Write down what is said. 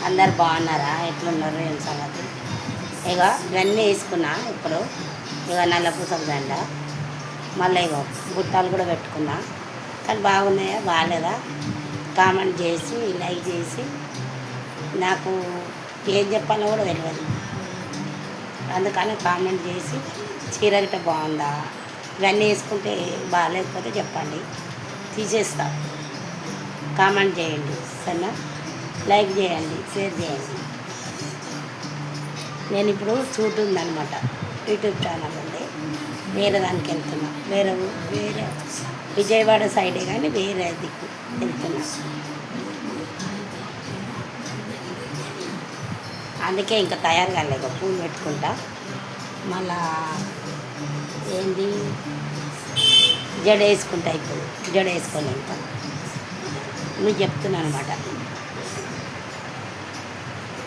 అందరు బాగున్నారా? ఎట్లున్నారు? ఏం సంగతి? ఇక ఇవన్నీ వేసుకున్నా. ఇప్పుడు ఇక నల్ల పూసల దండ, మళ్ళీ ఇగో బుట్టాలు కూడా పెట్టుకున్నా. కానీ బాగున్నాయా బాగాలేదా కామెంట్ చేసి లైక్ చేసి, నాకు ఏం చెప్పాలో కూడా తెలియదు, అందుకని కామెంట్ చేసి చీర గిట్ట బాగుందా, ఇవన్నీ వేసుకుంటే బాగాలేకపోతే చెప్పండి, తీసేస్తా. కామెంట్ చేయండి సరేనా, లైక్ చేయండి, షేర్ చేయండి. నేను ఇప్పుడు షూట్ ఉందనమాట, యూట్యూబ్ ఛానల్ ఉంది, వేరే దానికి వెళ్తున్నా. వేరే విజయవాడ సైడే కానీ వేరే దిక్కు వెళ్తున్నా. అందుకే ఇంకా తయారు కాలేక పూలు పెట్టుకుంటా. మళ్ళా ఏంది జడ వేసుకుంటా. ఇప్పుడు జడ వేసుకోలే ఇంకా, నువ్వు చెప్తున్నాను అనమాట.